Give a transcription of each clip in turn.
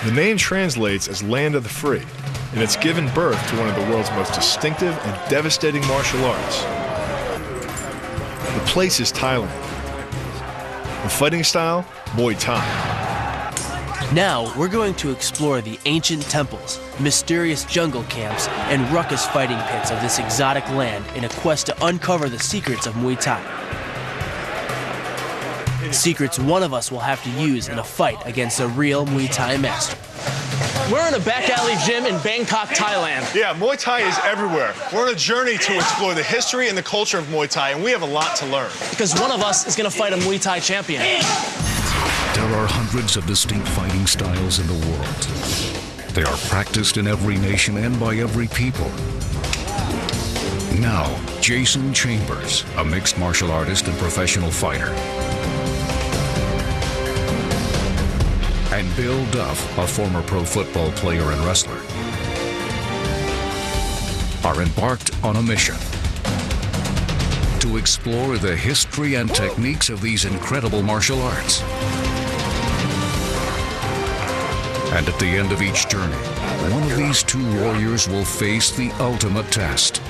The name translates as Land of the Free, and it's given birth to one of the world's most distinctive and devastating martial arts. The place is Thailand. The fighting style, Muay Thai. Now, we're going to explore the ancient temples, mysterious jungle camps, and ruckus fighting pits of this exotic land in a quest to uncover the secrets of Muay Thai. Secrets one of us will have to use in a fight against a real Muay Thai master. We're in a back alley gym in Bangkok, Thailand. Yeah, Muay Thai is everywhere. We're on a journey to explore the history and the culture of Muay Thai, and we have a lot to learn. Because one of us is going to fight a Muay Thai champion. There are hundreds of distinct fighting styles in the world. They are practiced in every nation and by every people. Now, Jason Chambers, a mixed martial artist and professional fighter, and Bill Duff, a former pro football player and wrestler, are embarked on a mission to explore the history and techniques of these incredible martial arts. And at the end of each journey, one of these two warriors will face the ultimate test.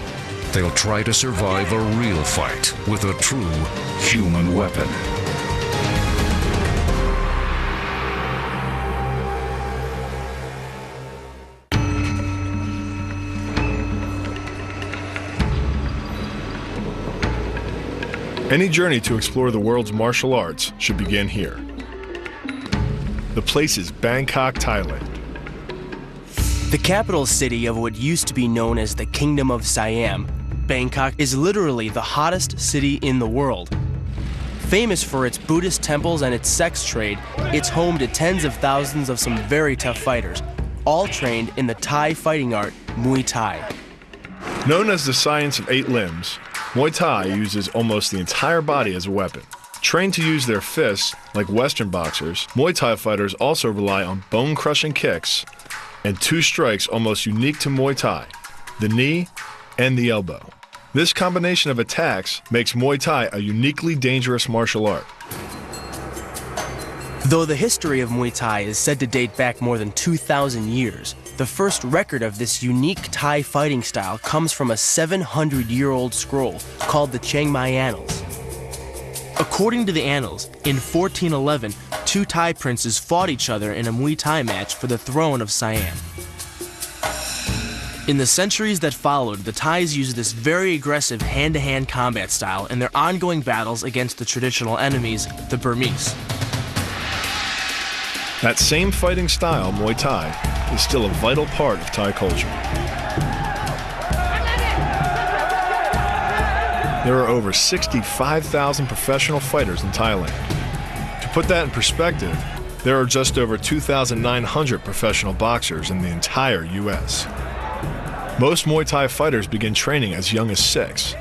They'll try to survive a real fight with a true human weapon. Any journey to explore the world's martial arts should begin here. The place is Bangkok, Thailand. The capital city of what used to be known as the Kingdom of Siam, Bangkok is literally the hottest city in the world. Famous for its Buddhist temples and its sex trade, it's home to tens of thousands of some very tough fighters, all trained in the Thai fighting art, Muay Thai. Known as the science of 8 limbs, Muay Thai uses almost the entire body as a weapon. Trained to use their fists, like Western boxers, Muay Thai fighters also rely on bone-crushing kicks and 2 strikes almost unique to Muay Thai, the knee and the elbow. This combination of attacks makes Muay Thai a uniquely dangerous martial art. Though the history of Muay Thai is said to date back more than 2,000 years, the first record of this unique Thai fighting style comes from a 700-year-old scroll called the Chiang Mai Annals. According to the annals, in 1411, 2 Thai princes fought each other in a Muay Thai match for the throne of Siam. In the centuries that followed, the Thais used this very aggressive hand-to-hand combat style in their ongoing battles against the traditional enemies, the Burmese. That same fighting style, Muay Thai, is still a vital part of Thai culture. There are over 65,000 professional fighters in Thailand. To put that in perspective, there are just over 2,900 professional boxers in the entire U.S. Most Muay Thai fighters begin training as young as 6.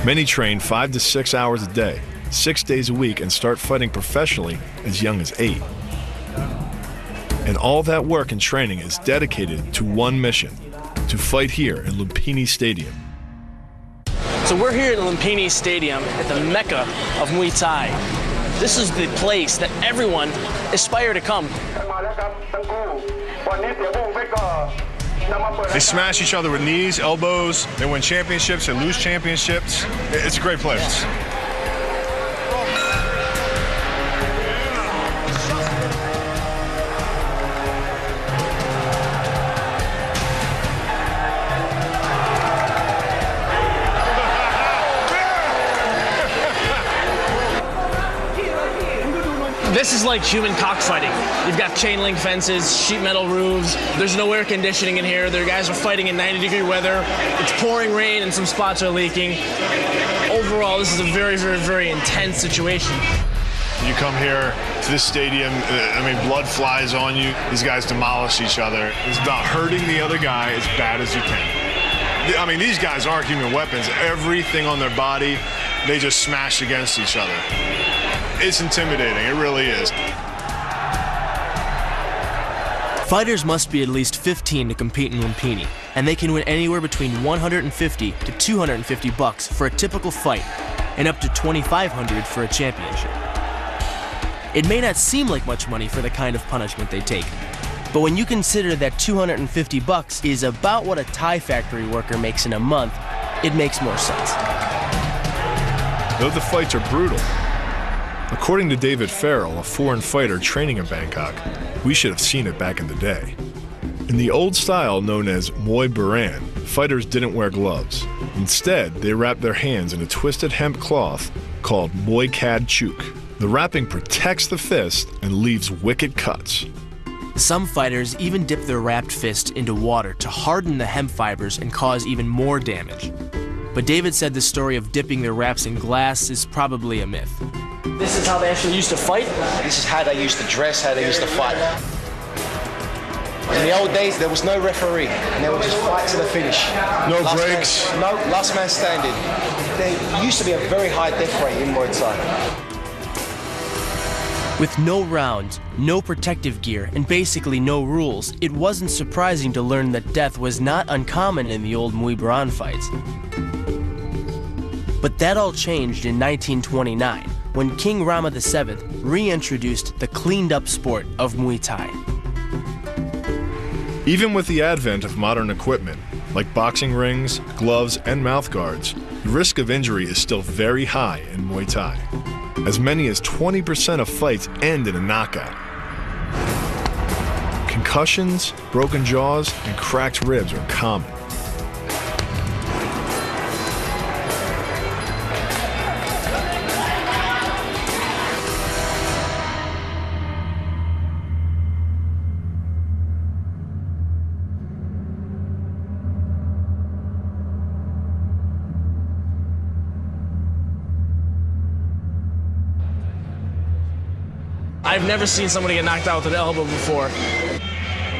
Many train 5 to 6 hours a day, 6 days a week, and start fighting professionally as young as 8. And all that work and training is dedicated to one mission, to fight here in Lumpini Stadium. So we're here at Lumpini Stadium at the Mecca of Muay Thai. This is the place that everyone aspires to come. They smash each other with knees, elbows, they win championships, they lose championships. It's a great place. This is like human cockfighting. You've got chain link fences, sheet metal roofs. There's no air conditioning in here. The guys are fighting in 90-degree weather. It's pouring rain and some spots are leaking. Overall, this is a very, very, very intense situation. You come here to this stadium, blood flies on you. These guys demolish each other. It's about hurting the other guy as bad as you can. These guys aren't human weapons. Everything on their body, they just smash against each other. It's intimidating, it really is. Fighters must be at least 15 to compete in Lumpini, and they can win anywhere between $150 to $250 for a typical fight, and up to $2,500 for a championship. It may not seem like much money for the kind of punishment they take, but when you consider that $250 is about what a Thai factory worker makes in a month, it makes more sense. Though the fights are brutal, according to David Farrell, a foreign fighter training in Bangkok, we should have seen it back in the day. In the old style known as Muay Thai, fighters didn't wear gloves. Instead, they wrapped their hands in a twisted hemp cloth called Muay Kad Chuk. The wrapping protects the fist and leaves wicked cuts. Some fighters even dip their wrapped fist into water to harden the hemp fibers and cause even more damage. But David said the story of dipping their wraps in glass is probably a myth. This is how they actually used to fight? This is how they used to dress, how they used to fight. In the old days, there was no referee, and they would just fight to the finish. No breaks? No, last man standing. There used to be a very high death rate in Muay Thai. With no rounds, no protective gear, and basically no rules, it wasn't surprising to learn that death was not uncommon in the old Muay Thai fights. But that all changed in 1929, when King Rama VII reintroduced the cleaned-up sport of Muay Thai. Even with the advent of modern equipment, like boxing rings, gloves, and mouth guards, the risk of injury is still very high in Muay Thai. As many as 20% of fights end in a knockout. Concussions, broken jaws, and cracked ribs are common. I've never seen somebody get knocked out with an elbow before.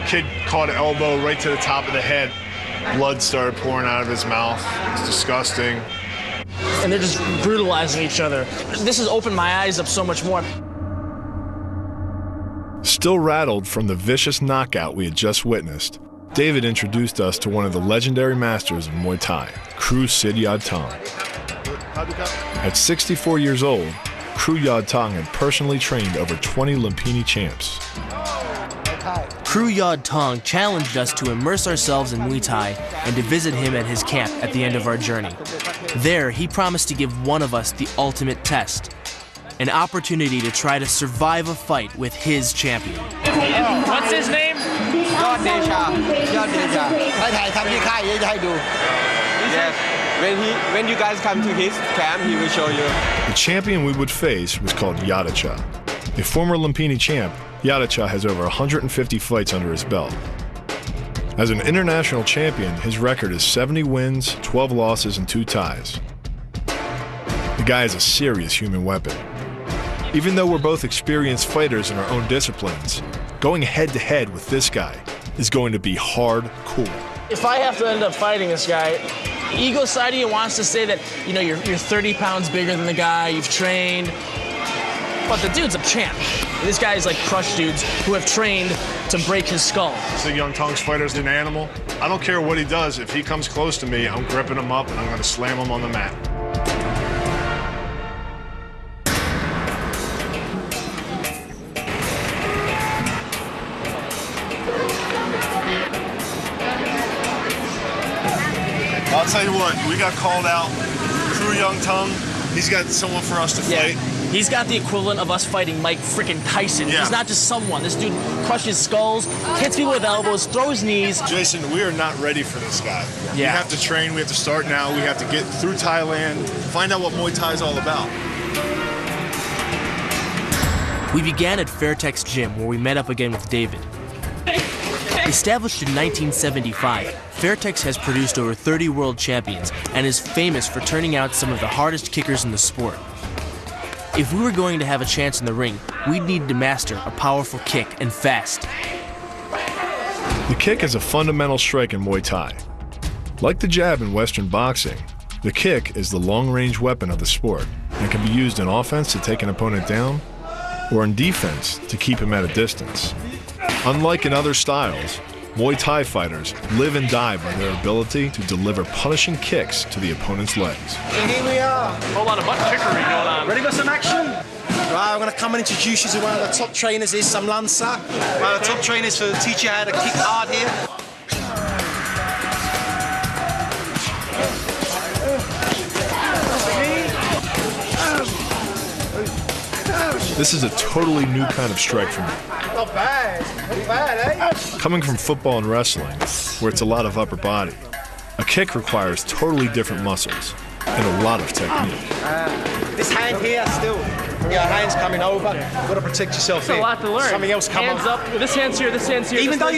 Kid caught an elbow right to the top of the head. Blood started pouring out of his mouth. It's disgusting. And they're just brutalizing each other. This has opened my eyes up so much more. Still rattled from the vicious knockout we had just witnessed, David introduced us to one of the legendary masters of Muay Thai, Kru Sid Yad Tong. At 64 years old, Kru Yad Tong had personally trained over 20 Lumpini champs. Kru Yad Tong challenged us to immerse ourselves in Muay Thai and to visit him at his camp at the end of our journey. There, he promised to give one of us the ultimate test, an opportunity to try to survive a fight with his champion. What's his name? Yes. When you guys come to his camp, he will show you. The champion we would face was called Yadacha. A former Lumpini champ, Yadacha has over 150 fights under his belt. As an international champion, his record is 70 wins, 12 losses, and 2 ties. The guy is a serious human weapon. Even though we're both experienced fighters in our own disciplines, going head-to-head with this guy is going to be hardcore. If I have to end up fighting this guy, ego side of you wants to say that, you know, you're 30 pounds bigger than the guy, you've trained, but the dude's a champ. This guy's like crushed dudes who have trained to break his skull. Sid Yad Tong's fighter's an animal. I don't care what he does. If he comes close to me, I'm gripping him up and I'm going to slam him on the mat. I'll tell you what, we got called out. Kru Yad Tong, he's got someone for us to fight. He's got the equivalent of us fighting Mike frickin' Tyson. Yeah. He's not just someone. This dude crushes skulls, hits people with elbows, throws knees. Jason, we are not ready for this guy. Yeah. We have to train, we have to start now, we have to get through Thailand, find out what Muay Thai is all about. We began at Fairtex Gym, where we met up again with David. Established in 1975, Fairtex has produced over 30 world champions and is famous for turning out some of the hardest kickers in the sport. If we were going to have a chance in the ring, we'd need to master a powerful kick and fast. The kick is a fundamental strike in Muay Thai. Like the jab in Western boxing, the kick is the long-range weapon of the sport and can be used in offense to take an opponent down or in defense to keep him at a distance. Unlike in other styles, Muay Thai fighters live and die by their ability to deliver punishing kicks to the opponent's legs. And here we are. A whole lot of butt kickery going on. Ready for some action? Right, I'm going to come and introduce you to one of the top trainers here, Sam Lancer. One of the top trainers to teach you how to kick hard here. This is a totally new kind of strike for me. Not bad. Not bad, eh? Coming from football and wrestling, where it's a lot of upper body, a kick requires totally different muscles and a lot of technique. This hand here still, your hand's coming over. You've got to protect yourself here. It's a lot to learn. Something else come Hands up. This hand's here, this hand's here. Even though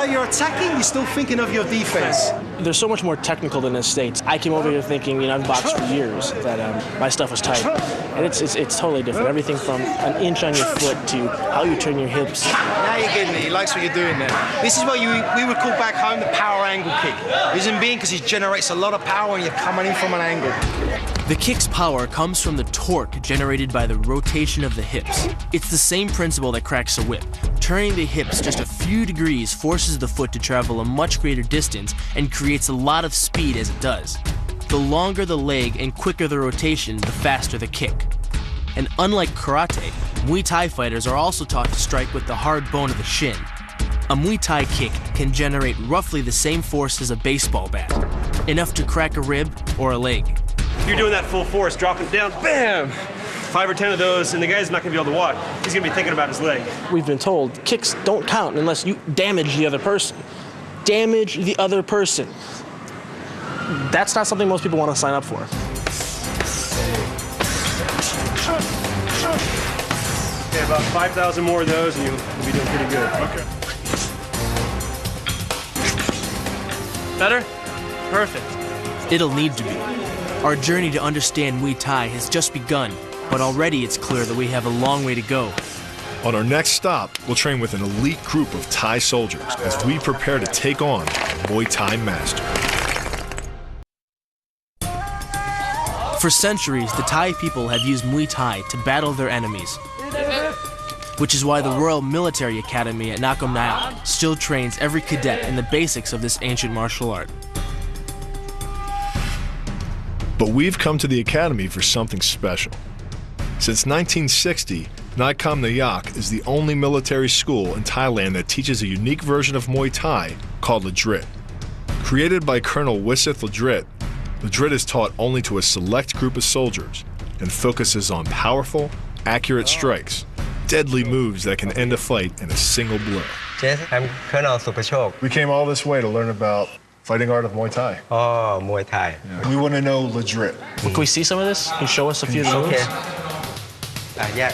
you're attacking, you're still thinking of your defense. There's so much more technical than the States. I came over here thinking, I've boxed for years, that my stuff was tight. And it's totally different. Everything from an inch on your foot to how you turn your hips. Now you're getting it. He likes what you're doing there. This is what we would call back home the power angle kick. Reason being because it generates a lot of power when you're coming in from an angle. The kick's power comes from the torque generated by the rotation of the hips. It's the same principle that cracks a whip. Turning the hips just a few degrees forces the foot to travel a much greater distance and creates a lot of speed as it does. The longer the leg and quicker the rotation, the faster the kick. And unlike karate, Muay Thai fighters are also taught to strike with the hard bone of the shin. A Muay Thai kick can generate roughly the same force as a baseball bat, enough to crack a rib or a leg. You're doing that full force, dropping down, bam! 5 or 10 of those, and the guy's not gonna be able to walk. He's gonna be thinking about his leg. We've been told kicks don't count unless you damage the other person. Damage the other person. That's not something most people want to sign up for. Yeah, about 5,000 more of those, and you'll be doing pretty good. Okay. Better? Perfect. It'll need to be. Our journey to understand Muay Thai has just begun, but already it's clear that we have a long way to go. On our next stop, we'll train with an elite group of Thai soldiers as we prepare to take on a Muay Thai master. For centuries, the Thai people have used Muay Thai to battle their enemies, which is why the Royal Military Academy at Nakhon Nayok still trains every cadet in the basics of this ancient martial art. But we've come to the academy for something special. Since 1960, Nakhon Nayok is the only military school in Thailand that teaches a unique version of Muay Thai called Ladrit. Created by Colonel Wisith Ladrit, Ladrit is taught only to a select group of soldiers and focuses on powerful, accurate strikes, deadly moves that can end a fight in a single blow. Yes, I'm Colonel Supachok. We came all this way to learn about fighting art of Muay Thai. Oh, Muay Thai. Yeah. We want to know Ladrit. Well, can we see some of this? Can you show us a few of the moves? Okay. Yeah.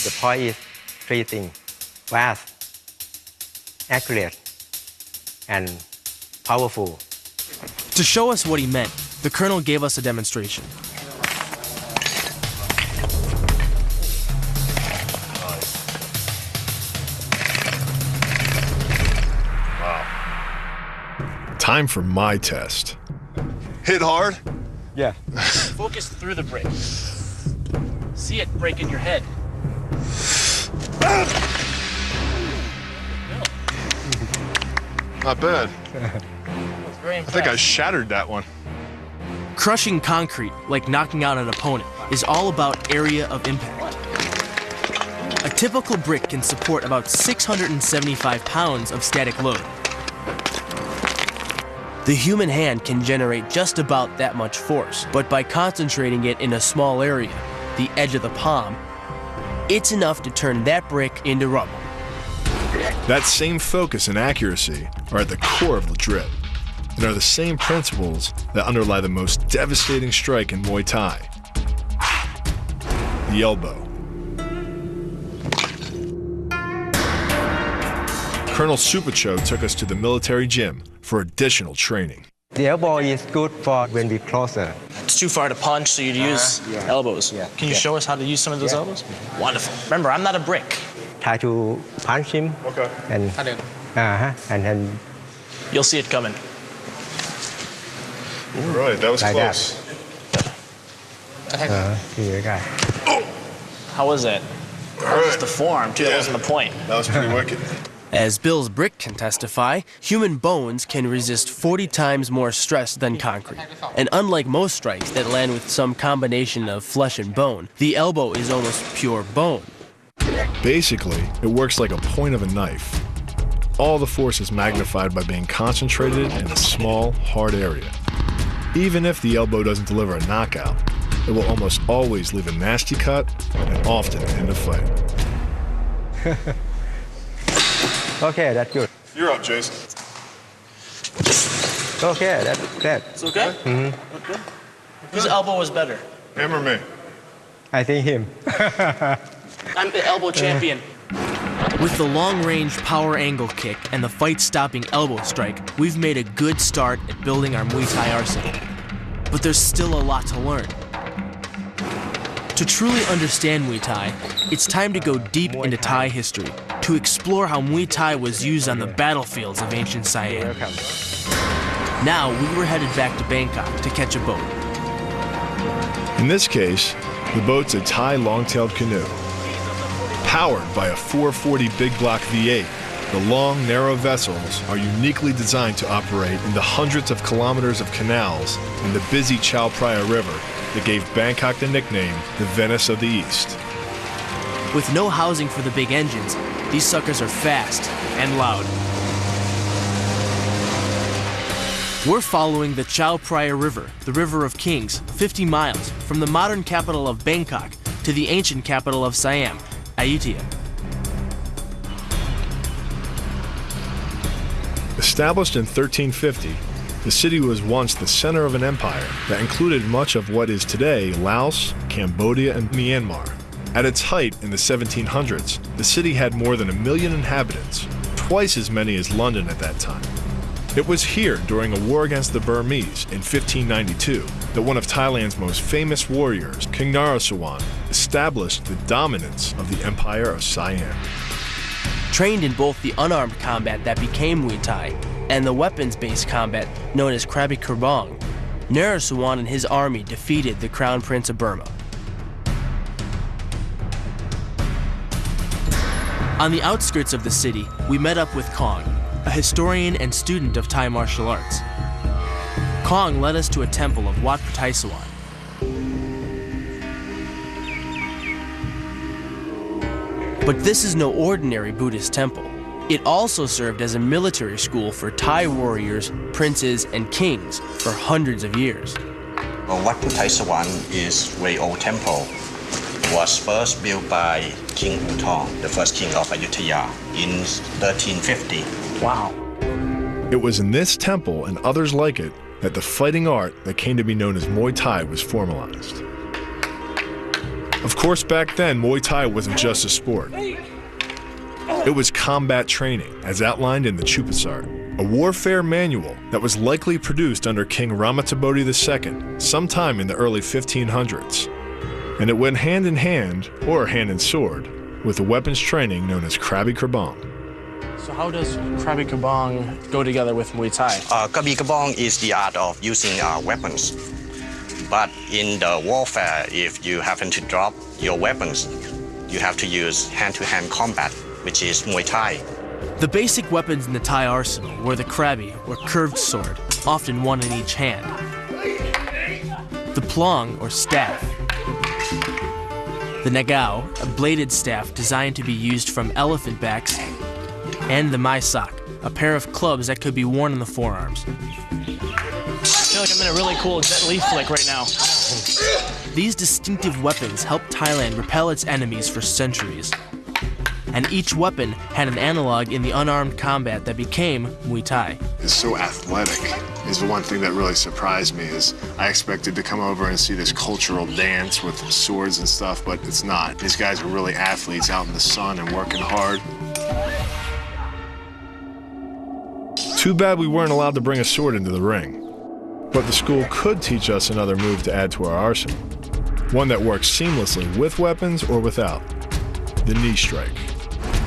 The point is 3 things: fast, accurate, and powerful. To show us what he meant, the colonel gave us a demonstration. Time for my test. Hit hard? Yeah. Focus through the break. See it break in your head. Not bad. Very I think I shattered that one. Crushing concrete, like knocking out an opponent, is all about area of impact. A typical brick can support about 675 pounds of static load. The human hand can generate just about that much force, but by concentrating it in a small area, the edge of the palm, it's enough to turn that brick into rubble. That same focus and accuracy are at the core of Ladrit, and are the same principles that underlie the most devastating strike in Muay Thai: the elbow. Colonel Supacho took us to the military gym for additional training. The elbow is good for when we closer. It's too far to punch, so you'd use elbows. Yeah. Can you show us how to use some of those elbows? Wonderful. Remember, I'm not a brick. Try to punch him. Okay. And I do. and then You'll see it coming. All right, that was Like close. here you go. How was that? That was just the forearm, too. That wasn't the point. That was pretty wicked. As Bill's brick can testify, human bones can resist 40 times more stress than concrete. And unlike most strikes that land with some combination of flesh and bone, the elbow is almost pure bone. Basically, it works like a point of a knife. All the force is magnified by being concentrated in a small, hard area. Even if the elbow doesn't deliver a knockout, it will almost always leave a nasty cut and often end a fight. Okay, that's good. You're up, Jason. Okay, that's great. It's okay? Mm-hmm. Okay. Whose elbow was better? Him or me? I think him. I'm the elbow champion. With the long-range power angle kick and the fight-stopping elbow strike, we've made a good start at building our Muay Thai arsenal. But there's still a lot to learn. To truly understand Muay Thai, it's time to go deep into Thai history, to explore how Muay Thai was used on the battlefields of ancient Siam. Now, we were headed back to Bangkok to catch a boat. In this case, the boat's a Thai long-tailed canoe. Powered by a 440 big block V8, the long, narrow vessels are uniquely designed to operate in the hundreds of kilometers of canals in the busy Chao Phraya River that gave Bangkok the nickname the Venice of the East. With no housing for the big engines, these suckers are fast and loud. We're following the Chao Phraya River, the River of Kings, 50 miles from the modern capital of Bangkok to the ancient capital of Siam, Ayutthaya. Established in 1350, the city was once the center of an empire that included much of what is today Laos, Cambodia, and Myanmar. At its height in the 1700s, the city had more than 1 million inhabitants, twice as many as London at that time. It was here during a war against the Burmese in 1592 that one of Thailand's most famous warriors, King Naresuan, established the dominance of the Empire of Siam. Trained in both the unarmed combat that became Muay Thai and the weapons-based combat known as Krabi Kerbang, Naresuan and his army defeated the Crown Prince of Burma. On the outskirts of the city, we met up with Kong, a historian and student of Thai martial arts. Kong led us to a temple of Wat Phra Sawan. But this is no ordinary Buddhist temple. It also served as a military school for Thai warriors, princes, and kings for hundreds of years. Wat Phra Sawan is a very old temple. It was first built by King Utong, the first king of Ayutthaya, in 1350. Wow. It was in this temple and others like it that the fighting art that came to be known as Muay Thai was formalized. Of course, back then, Muay Thai wasn't just a sport. It was combat training, as outlined in the Chupasart, a warfare manual that was likely produced under King Ramatabodhi II sometime in the early 1500s. And it went hand in hand, or hand in sword, with the weapons training known as Krabi Kerbang. So how does Krabi Kerbang go together with Muay Thai? Krabi Kerbang is the art of using weapons. But in the warfare, if you happen to drop your weapons, you have to use hand-to-hand combat, which is Muay Thai. The basic weapons in the Thai arsenal were the Krabi, or curved sword, often one in each hand, the plong, or staff, the nagao, a bladed staff designed to be used from elephant backs, and the mai sak, a pair of clubs that could be worn on the forearms. I feel like I'm in a really cool Jet Li flick right now. These distinctive weapons helped Thailand repel its enemies for centuries. And each weapon had an analog in the unarmed combat that became Muay Thai. It's so athletic is the one thing that really surprised me. Is I expected to come over and see this cultural dance with swords and stuff, but it's not. These guys are really athletes out in the sun and working hard. Too bad we weren't allowed to bring a sword into the ring. But the school could teach us another move to add to our arsenal. One that works seamlessly with weapons or without. The knee strike.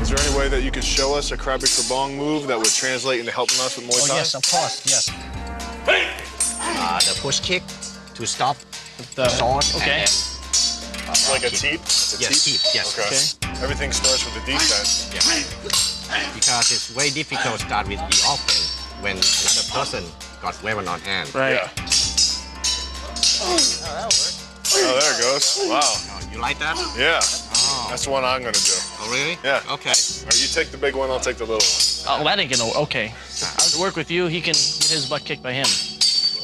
Is there any way that you could show us a Krabi Kerbang move that would translate into helping us with Muay Thai? Oh, yes, of course, yes. The push kick to stop the sword. Okay. Like a teep? Yes, teep, yes. Okay. Everything starts with the defense. Yeah. Because it's very difficult to start with the offense when another person got weapon on hand. Right. Yeah. Oh, there it goes. Wow. Oh, you like that? Yeah. Oh. That's the one I'm gonna do. Oh, really? Yeah. Okay. All right, you take the big one, I'll take the little one. Oh, that ain't gonna. Okay. I'll work with you. He can get his butt kicked by him.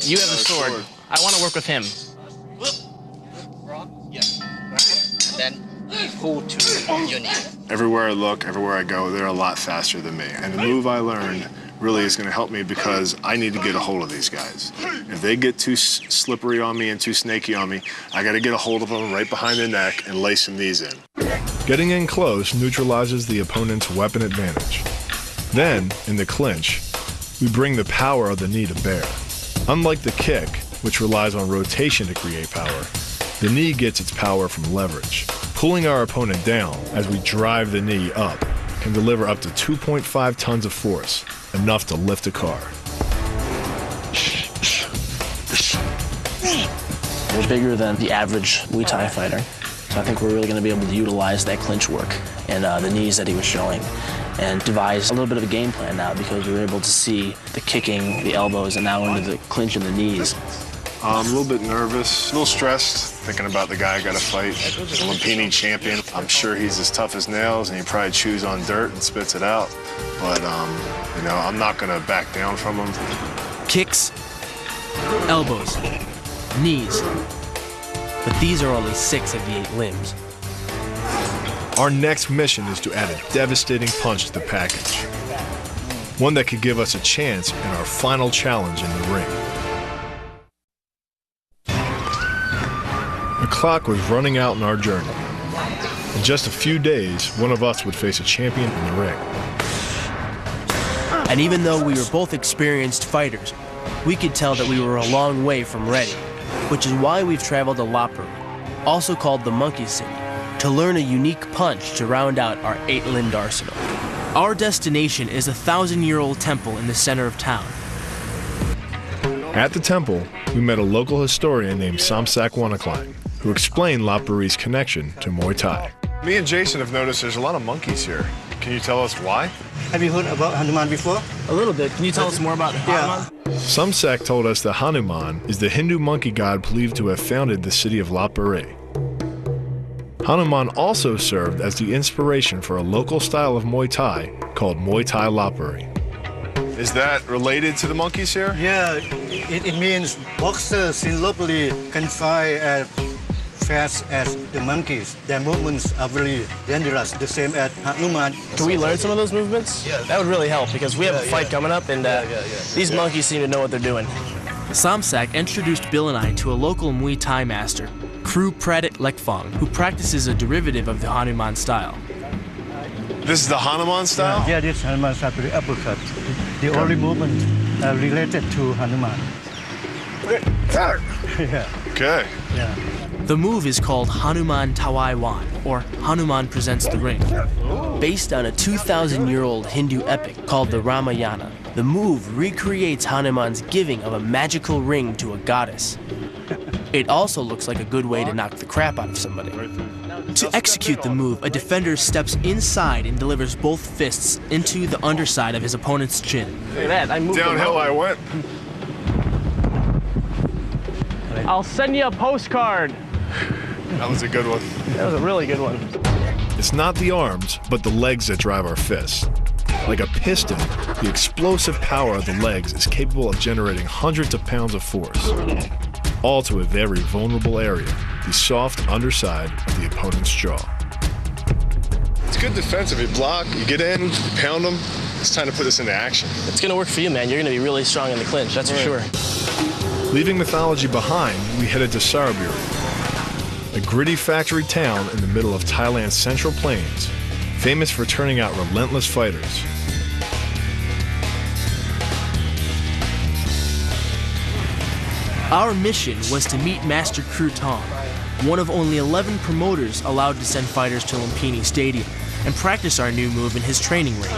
You have the sword. I want to work with him. Yeah. And then pull to your knee. Everywhere I look, everywhere I go, they're a lot faster than me. And the move I learned really is going to help me because I need to get a hold of these guys. If they get too slippery on me and too snaky on me, I got to get a hold of them right behind the neck and lace some knees in. Getting in close neutralizes the opponent's weapon advantage. Then, in the clinch, we bring the power of the knee to bear. Unlike the kick, which relies on rotation to create power, the knee gets its power from leverage. Pulling our opponent down as we drive the knee up can deliver up to 2.5 tons of force, enough to lift a car. We're bigger than the average Muay Thai fighter, so I think we're really going to be able to utilize that clinch work and the knees that he was showing and devise a little bit of a game plan now because we were able to see the kicking, the elbows, and now into the clinch and the knees. I'm a little bit nervous, a little stressed, thinking about the guy I got to fight, the Lumpini champion. I'm sure he's as tough as nails, and he probably chews on dirt and spits it out. But, you know, I'm not going to back down from him. Kicks, elbows, knees. But these are only 6 of the 8 limbs. Our next mission is to add a devastating punch to the package. One that could give us a chance in our final challenge in the ring. The clock was running out in our journey. In just a few days, one of us would face a champion in the ring. And even though we were both experienced fighters, we could tell that we were a long way from ready, which is why we've traveled to Lapuri, also called the Monkey City, to learn a unique punch to round out our 8-limbed arsenal. Our destination is a 1,000-year-old temple in the center of town. At the temple, we met a local historian named Samsak Wanakline, who explained Lapuri's connection to Muay Thai. Me and Jason have noticed there's a lot of monkeys here. Can you tell us why? Have you heard about Hanuman before? A little bit. Can you tell us more about Hanuman? Samsak told us that Hanuman is the Hindu monkey god believed to have founded the city of Lapuri. Hanuman also served as the inspiration for a local style of Muay Thai called Muay Thai Lapuri. Is that related to the monkeys here? Yeah, it means boxers in Lapuri can fight as fast as the monkeys. Their movements are very dangerous, the same as Hanuman. Can we learn some of those movements? Yeah. That would really help because we have a fight coming up and these monkeys seem to know what they're doing. Samsak introduced Bill and I to a local Muay Thai master, Kru Pradit Lekfong, who practices a derivative of the Hanuman style. This is the Hanuman style? Yeah, this Hanuman style, the uppercut. The only movement related to Hanuman. Yeah. Okay. Yeah. The move is called Hanuman Tawai Wan, or Hanuman Presents the Ring. Based on a 2,000-year-old Hindu epic called the Ramayana, the move recreates Hanuman's giving of a magical ring to a goddess. It also looks like a good way to knock the crap out of somebody. To execute the move, a defender steps inside and delivers both fists into the underside of his opponent's chin. Look at that, I moved Downhill I went. I'll send you a postcard. That was a good one. That was a really good one. It's not the arms, but the legs that drive our fists. Like a piston, the explosive power of the legs is capable of generating hundreds of pounds of force, all to a very vulnerable area, the soft underside of the opponent's jaw. It's good defensive. You block, you get in, you pound them. It's time to put this into action. It's going to work for you, man. You're going to be really strong in the clinch, that's for sure. Leaving mythology behind, we headed to Saraburi, a gritty factory town in the middle of Thailand's Central Plains, famous for turning out relentless fighters. Our mission was to meet Master Kru Tong, one of only 11 promoters allowed to send fighters to Lumpini Stadium, and practice our new move in his training ring.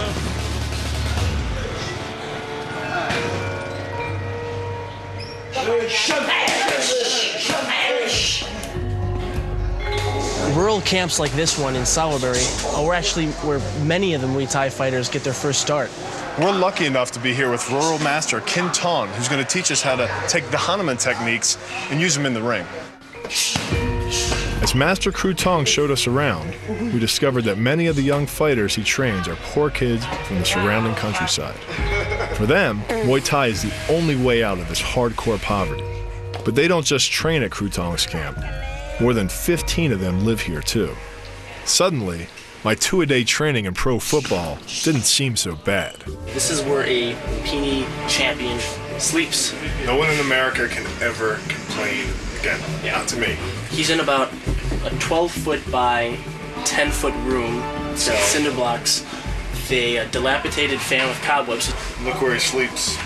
Rural camps like this one in Sowerberry are actually where many of the Muay Thai fighters get their first start. We're lucky enough to be here with rural master Kin Tong, who's going to teach us how to take the Hanuman techniques and use them in the ring. As Master Kru Tong showed us around, we discovered that many of the young fighters he trains are poor kids from the surrounding countryside. For them, Muay Thai is the only way out of this hardcore poverty. But they don't just train at Kru Tong's camp. More than 15 of them live here too. Suddenly, my 2-a-day training in pro football didn't seem so bad. This is where a Pini champion sleeps. No one in America can ever complain again, not to me. He's in about a 12-foot by 10-foot room, cinder blocks, a dilapidated fan with cobwebs. Look where he sleeps.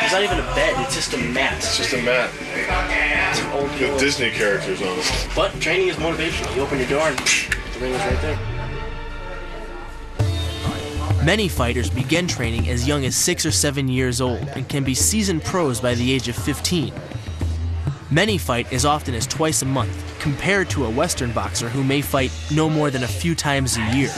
It's not even a bed, it's just a mat. It's just a mat. It's an old With Disney characters on it. But training is motivational. You open your door and the ring is right there. Many fighters begin training as young as 6 or 7 years old and can be seasoned pros by the age of 15. Many fight as often as twice a month, compared to a Western boxer who may fight no more than a few times a year.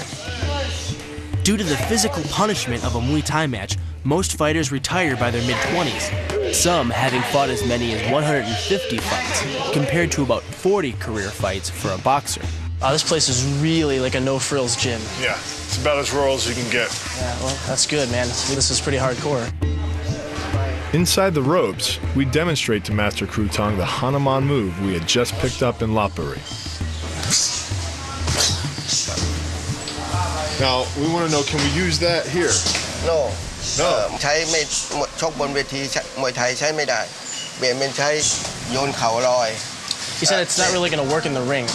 Due to the physical punishment of a Muay Thai match, most fighters retire by their mid-20s, some having fought as many as 150 fights, compared to about 40 career fights for a boxer. This place is really like a no-frills gym. Yeah, it's about as rural as you can get. Yeah, well, that's good, man. This is pretty hardcore. Inside the ropes, we demonstrate to Master Kru Tong the Hanuman move we had just picked up in Lopburi. Now, we want to know, can we use that here? No. No. ใช้ไม่ชกบนเวทีมวยไทยใช้ไม่ได้เปลี่ยนเป็นใช้โยนเข่าลอย He said it's not really going to work in the ring.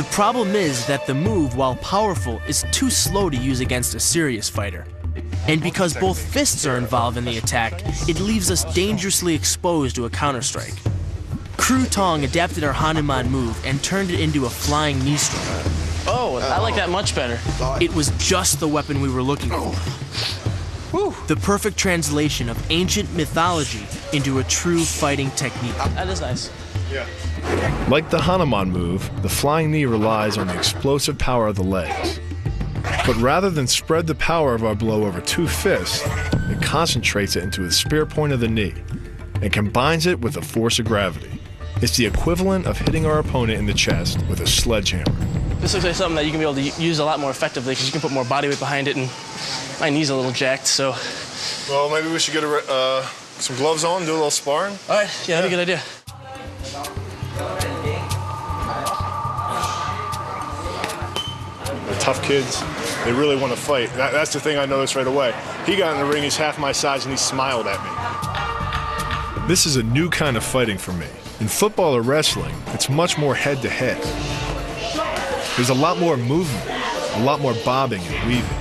The problem is that the move, while powerful, is too slow to use against a serious fighter. And because both fists are involved in the attack, it leaves us dangerously exposed to a counterstrike. Kru Tong adapted our Hanuman move and turned it into a flying knee strike. Oh, I like that much better. It was just the weapon we were looking for. The perfect translation of ancient mythology into a true fighting technique. That is nice. Yeah. Like the Hanuman move, the flying knee relies on the explosive power of the legs. But rather than spread the power of our blow over 2 fists, it concentrates it into the spear point of the knee and combines it with the force of gravity. It's the equivalent of hitting our opponent in the chest with a sledgehammer. This looks like something that you can be able to use a lot more effectively because you can put more body weight behind it, and my knee's a little jacked, so... Well, maybe we should get some gloves on, do a little sparring? All right, yeah, that'd be a good idea. They're tough kids. They really want to fight. That's the thing I noticed right away. He got in the ring, he's half my size, and he smiled at me. This is a new kind of fighting for me. In football or wrestling, it's much more head-to-head. There's a lot more movement, a lot more bobbing and weaving.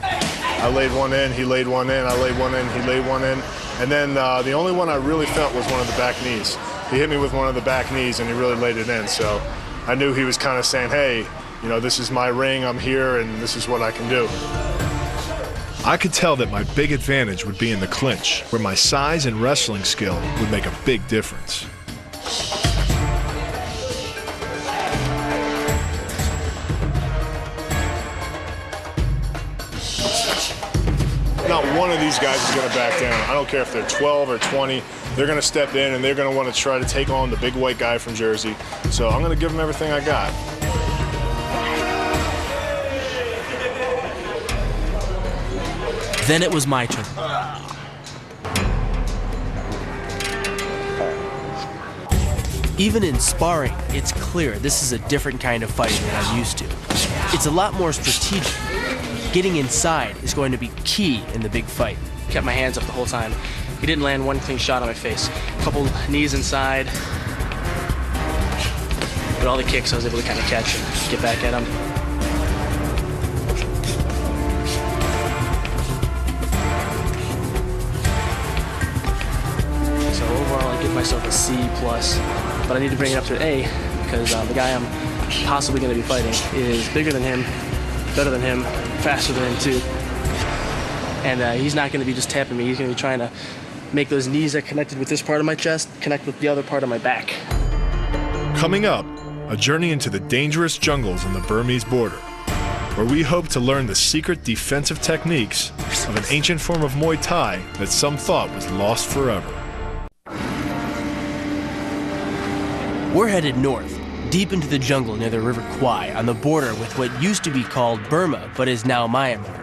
I laid one in, he laid one in, I laid one in, he laid one in. And then the only one I really felt was one of the back knees. He hit me with one of the back knees and he really laid it in. So I knew he was kind of saying, hey, you know, this is my ring, I'm here, and this is what I can do. I could tell that my big advantage would be in the clinch, where my size and wrestling skill would make a big difference. Not one of these guys is going to back down. I don't care if they're 12 or 20. They're going to step in and they're going to want to try to take on the big white guy from Jersey. So I'm going to give them everything I got. Then it was my turn. Even in sparring, it's clear this is a different kind of fighting than I'm used to. It's a lot more strategic. Getting inside is going to be key in the big fight. Kept my hands up the whole time. He didn't land one clean shot on my face. A couple knees inside. But all the kicks I was able to kind of catch and get back at him. So overall, I give myself a C+, but I need to bring it up to an A because the guy I'm possibly going to be fighting is bigger than him, better than him, faster than him too. And he's not going to be just tapping me. He's going to be trying to make those knees that connected with this part of my chest connect with the other part of my back. Coming up, a journey into the dangerous jungles on the Burmese border, where we hope to learn the secret defensive techniques of an ancient form of Muay Thai that some thought was lost forever. We're headed north, deep into the jungle near the River Kwai on the border with what used to be called Burma but is now Myanmar.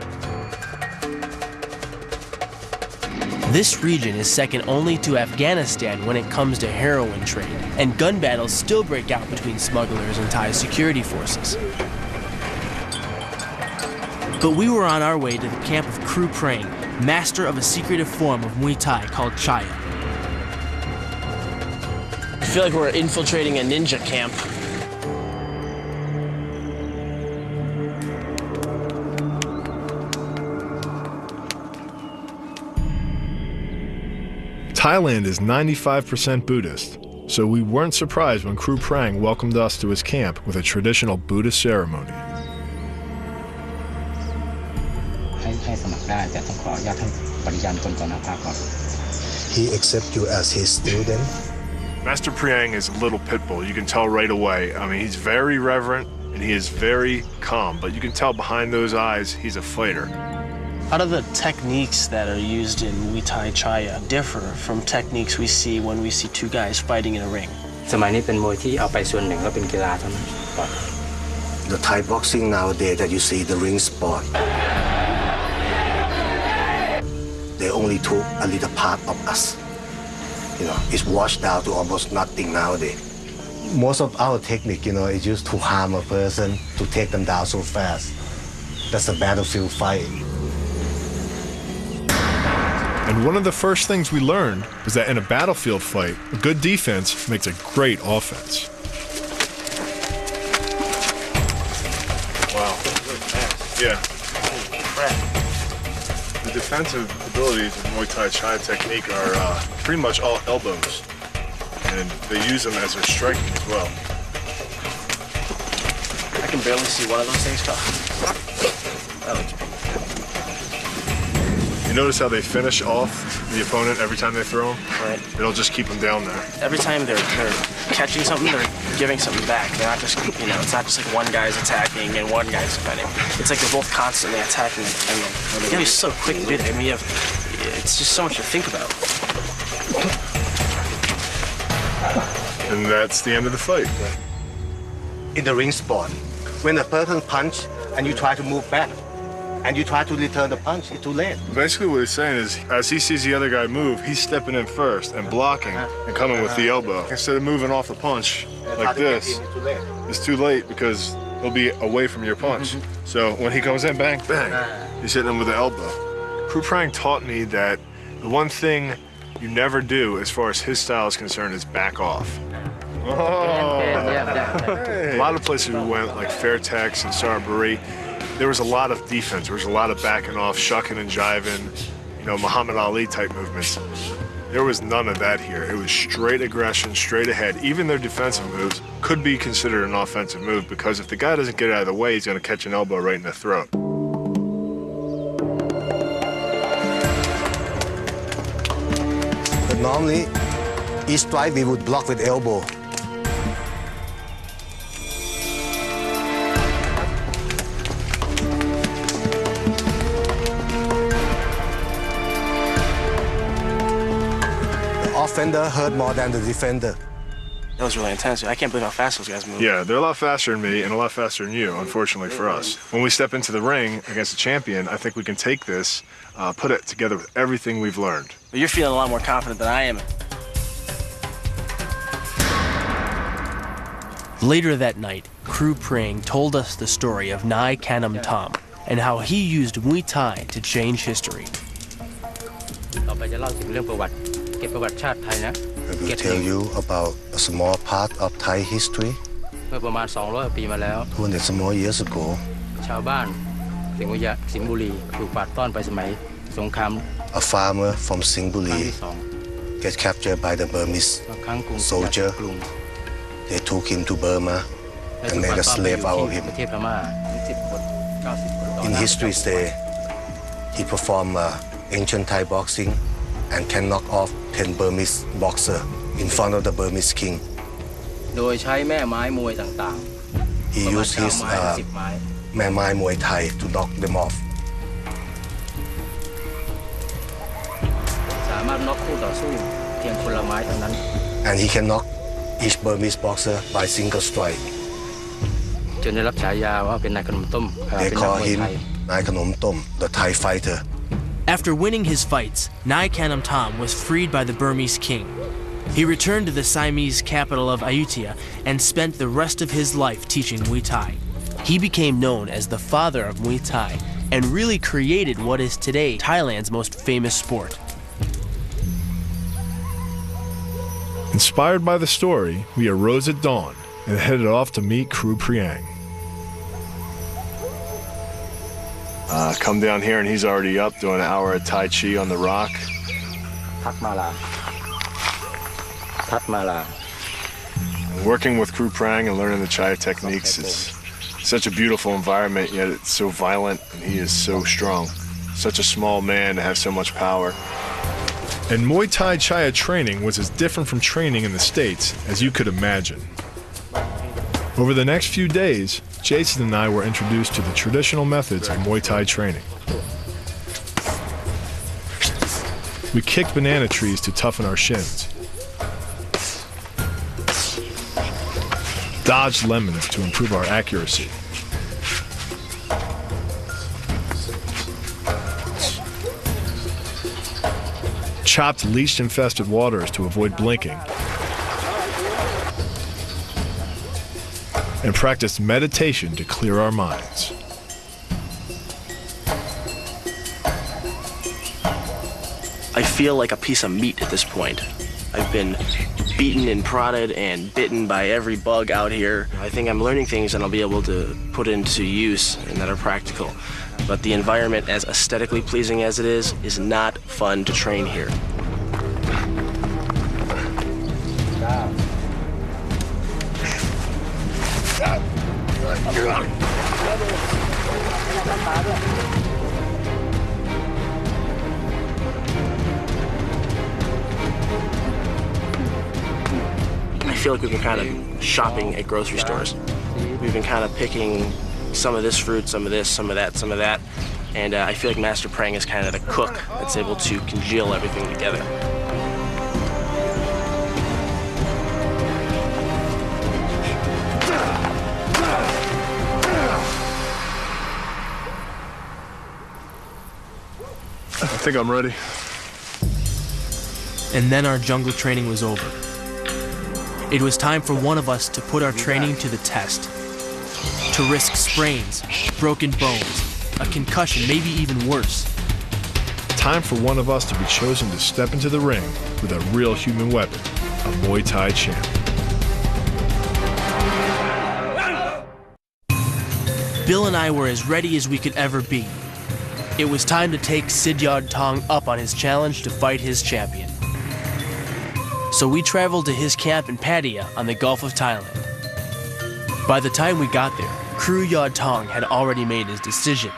This region is second only to Afghanistan when it comes to heroin trade, and gun battles still break out between smugglers and Thai security forces. But we were on our way to the camp of Kru Prang, master of a secretive form of Muay Thai called Chaya. I feel like we're infiltrating a ninja camp. Thailand is 95% Buddhist, so we weren't surprised when Kru Prang welcomed us to his camp with a traditional Buddhist ceremony. He accepts you as his student. Master Priang is a little pit bull. You can tell right away. I mean, he's very reverent and he is very calm, but you can tell behind those eyes he's a fighter. How do the techniques that are used in Muay Thai Chaya differ from techniques we see when we see two guys fighting in a ring? The Thai boxing nowadays that you see the ring sport, they only took a little part of us. You know, it's washed down to almost nothing nowadays. Most of our technique, you know, is used to harm a person, to take them down so fast. That's a battlefield fight. And one of the first things we learned was that in a battlefield fight, a good defense makes a great offense. Wow. Yeah. The defensive abilities of Muay Thai Chai technique are pretty much all elbows, and they use them as their striking as well. I can barely see one of those things come. That looks big. You notice how they finish off the opponent every time they throw them? Right. It'll just keep them down there. Every time they're catching something, they're giving something back. They're not just, you know, it's not just like one guy's attacking and one guy's defending. It's like they're both constantly attacking. I mean, they gotta be so quick to do that. I mean, it's just so much to think about. And that's the end of the fight. In the ring sport, when a person punch and you try to move back, and you try to return the punch, it's too late. Basically what he's saying is, as he sees the other guy move, he's stepping in first and blocking and coming with the elbow. Instead of moving off the punch like this, it's too late because he'll be away from your punch. So when he comes in, bang, bang, he's hitting him with the elbow. Kru Prang taught me that the one thing you never do as far as his style is concerned is back off. Oh. A lot of places we went, like Fairtex and Saraburi, there was a lot of defense. There was a lot of backing off, shucking and jiving, you know, Muhammad Ali type movements. There was none of that here. It was straight aggression, straight ahead. Even their defensive moves could be considered an offensive move because if the guy doesn't get out of the way, he's going to catch an elbow right in the throat. But normally, each strike we would block with elbow. Offender hurt more than the defender. That was really intense. I can't believe how fast those guys move. Yeah, they're a lot faster than me and a lot faster than you, unfortunately for us. When we step into the ring against a champion, I think we can take this, put it together with everything we've learned. But you're feeling a lot more confident than I am. Later that night, Kru Prang told us the story of Nai Kanam Tom and how he used Muay Thai to change history. I will tell you about a small part of Thai history. 200 some more years ago, a farmer from Singbuli get captured by the Burmese soldier. They took him to Burma and made a slave out of him. In history say he performed ancient Thai boxing and can knock off 10 Burmese boxers in front of the Burmese king. โดยใช้แม่ไม้มวยต่าง He used his 10 ไม้ แม่ไม้มวยไทย to knock them off. สามารถน็อกคู่ต่อสู้เพียงคนละไม้เท่านั้น And he can knock each Burmese boxer by single strike. จนได้รับฉายาว่าเป็นนายขนมต้ม They เป็นนัก call มวย him ไทย Nai Kanom Tom, the Thai fighter. After winning his fights, Nai Kanam Tom was freed by the Burmese king. He returned to the Siamese capital of Ayutthaya and spent the rest of his life teaching Muay Thai. He became known as the father of Muay Thai and really created what is today Thailand's most famous sport. Inspired by the story, we arose at dawn and headed off to meet Kru Priang. Come down here and he's already up doing an hour of Tai Chi on the rock. พัดมาลา Working with Kru Priang and learning the Chai techniques is such a beautiful environment, yet it's so violent and he is so strong. Such a small man to have so much power. And Muay Thai Chaya training was as different from training in the States as you could imagine. Over the next few days, Jason and I were introduced to the traditional methods of Muay Thai training. We kicked banana trees to toughen our shins, dodged lemons to improve our accuracy, chopped leech-infested waters to avoid blinking, and practiced meditation to clear our minds. I feel like a piece of meat at this point. I've been beaten and prodded and bitten by every bug out here. I think I'm learning things and I'll be able to put into use and that are practical. But the environment, as aesthetically pleasing as it is not fun to train here. I feel like we've been kind of shopping at grocery stores. We've been kind of picking some of this fruit, some of this, some of that, some of that. And I feel like Master Prang is kind of the cook that's able to congeal everything together. I think I'm ready. And then our jungle training was over. It was time for one of us to put our training to the test. To risk sprains, broken bones, a concussion, maybe even worse. Time for one of us to be chosen to step into the ring with a real human weapon, a Muay Thai champ. Bill and I were as ready as we could ever be. It was time to take Sidyard Tong up on his challenge to fight his champion. So we traveled to his camp in Pattaya on the Gulf of Thailand. By the time we got there, Kru Yod Tong had already made his decision.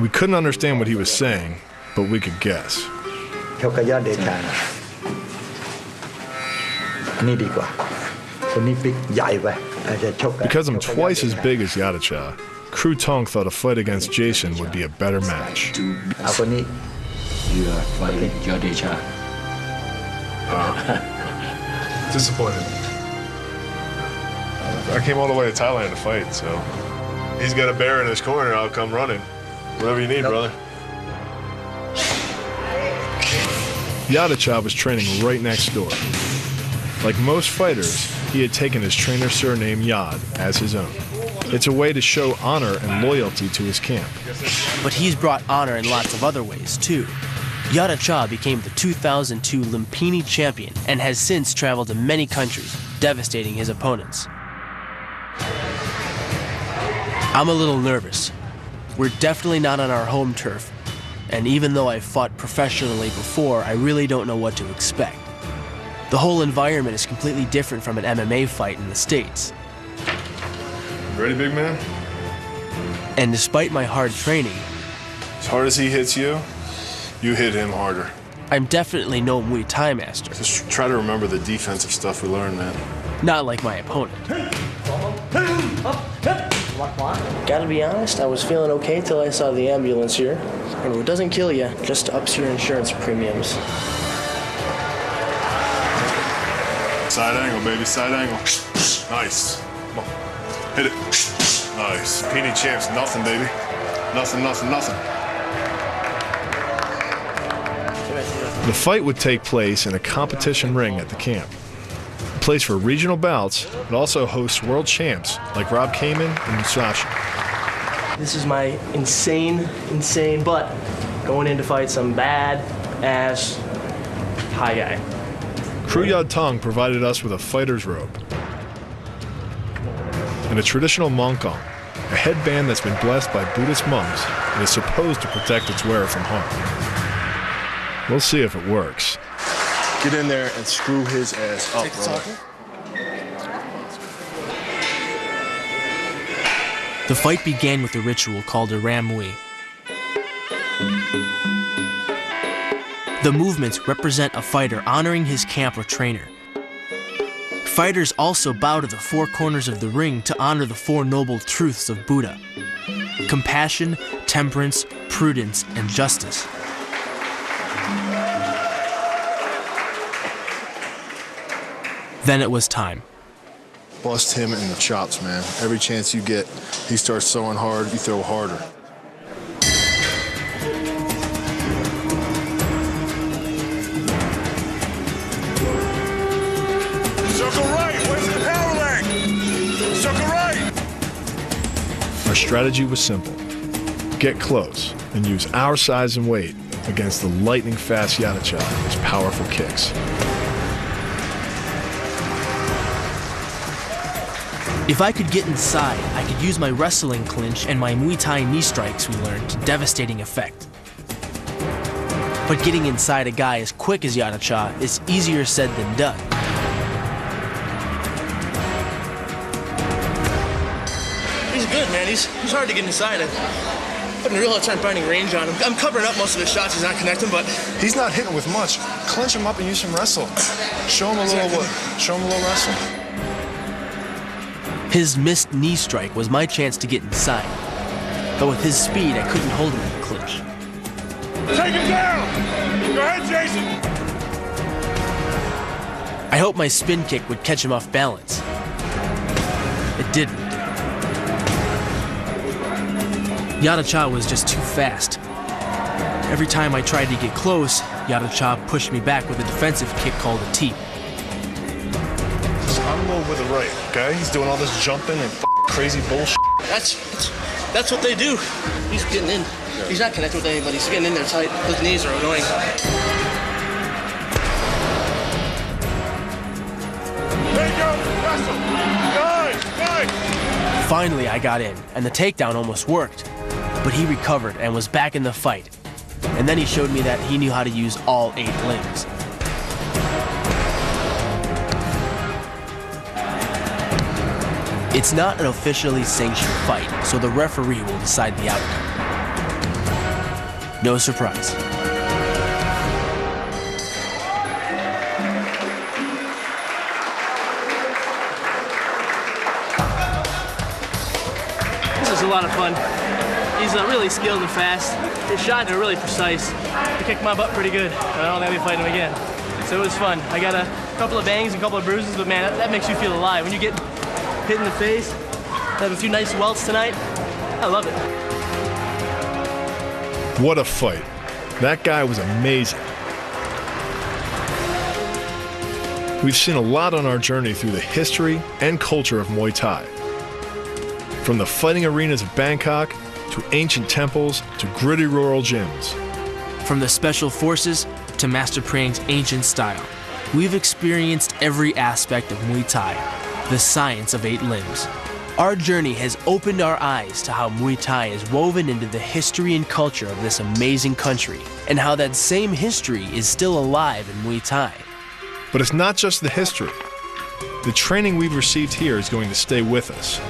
We couldn't understand what he was saying, but we could guess. Because I'm twice as big as Yadacha, Kru Tong thought a fight against Jason would be a better match. Disappointed. I came all the way to Thailand to fight, so he's got a bear in his corner, I'll come running. Whatever you need, brother. Yadacha was training right next door. Like most fighters, he had taken his trainer's surname Yad as his own. It's a way to show honor and loyalty to his camp. But he's brought honor in lots of other ways, too. Yadacha became the 2002 Lumpini champion and has since traveled to many countries, devastating his opponents. I'm a little nervous. We're definitely not on our home turf, and even though I've fought professionally before, I really don't know what to expect. The whole environment is completely different from an MMA fight in the States. Ready, big man? And despite my hard training, as hard as he hits you, you hit him harder. I'm definitely no Muay Thai master. Just try to remember the defensive stuff we learned, man. Not like my opponent. Gotta be honest, I was feeling okay till I saw the ambulance here. And it doesn't kill you, just ups your insurance premiums. Side angle, baby, side angle. Nice. Come on. Hit it. Nice. Peony champs, nothing, baby. Nothing, nothing, nothing. The fight would take place in a competition ring at the camp. A place for regional bouts, but also hosts world champs like Rob Kamen and Musashi. This is my insane butt going in to fight some bad-ass Thai guy. Kru Yad Tong provided us with a fighter's robe and a traditional mongkong, a headband that's been blessed by Buddhist monks and is supposed to protect its wearer from harm. We'll see if it works. Get in there and screw his ass up, brother. The fight began with a ritual called a ram mui. The movements represent a fighter honoring his camp or trainer. Fighters also bow to the four corners of the ring to honor the four noble truths of Buddha: compassion, temperance, prudence, and justice. Then it was time. Bust him in the chops, man. Every chance you get, he starts throwing hard, you throw harder. Circle right, where's the power leg? Circle right. Our strategy was simple. Get close and use our size and weight against the lightning-fast Yadacha and his powerful kicks. If I could get inside, I could use my wrestling clinch and my Muay Thai knee strikes we learned to devastating effect. But getting inside a guy as quick as Yadacha is easier said than done. He's good, man. He's hard to get inside. I'm having a real hard time finding range on him. I'm covering up most of his shots. He's not connecting, but He's not hitting with much. Clinch him up and use some wrestle. Show him a little wrestle. His missed knee strike was my chance to get inside. But with his speed, I couldn't hold him in the clinch. Take him down! Go ahead, Jason! I hoped my spin kick would catch him off balance. It didn't. Yadacha was just too fast. Every time I tried to get close, Yadacha pushed me back with a defensive kick called a teep. Unload with the right, okay? He's doing all this jumping and crazy bullshit. That's what they do. He's getting in. He's not connecting with anybody. He's getting in there tight. Those knees are annoying. There you go, wrestle! Nice! Finally, I got in, and the takedown almost worked. But he recovered and was back in the fight. And then he showed me that he knew how to use all 8 limbs. It's not an officially sanctioned fight, so the referee will decide the outcome. No surprise. This is a lot of fun. He's really skilled and fast. His shots are really precise. He kicked my butt pretty good. I don't think I'll be fighting him again. So it was fun. I got a couple of bangs and a couple of bruises, but man, that makes you feel alive. When you get hit in the face, have a few nice welts tonight. I love it. What a fight. That guy was amazing. We've seen a lot on our journey through the history and culture of Muay Thai. From the fighting arenas of Bangkok, to ancient temples, to gritty rural gyms. From the special forces to Master Prang's ancient style, we've experienced every aspect of Muay Thai, the science of 8 limbs. Our journey has opened our eyes to how Muay Thai is woven into the history and culture of this amazing country, and how that same history is still alive in Muay Thai. But it's not just the history. The training we've received here is going to stay with us,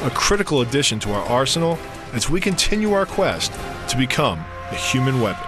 a critical addition to our arsenal as we continue our quest to become the human weapon.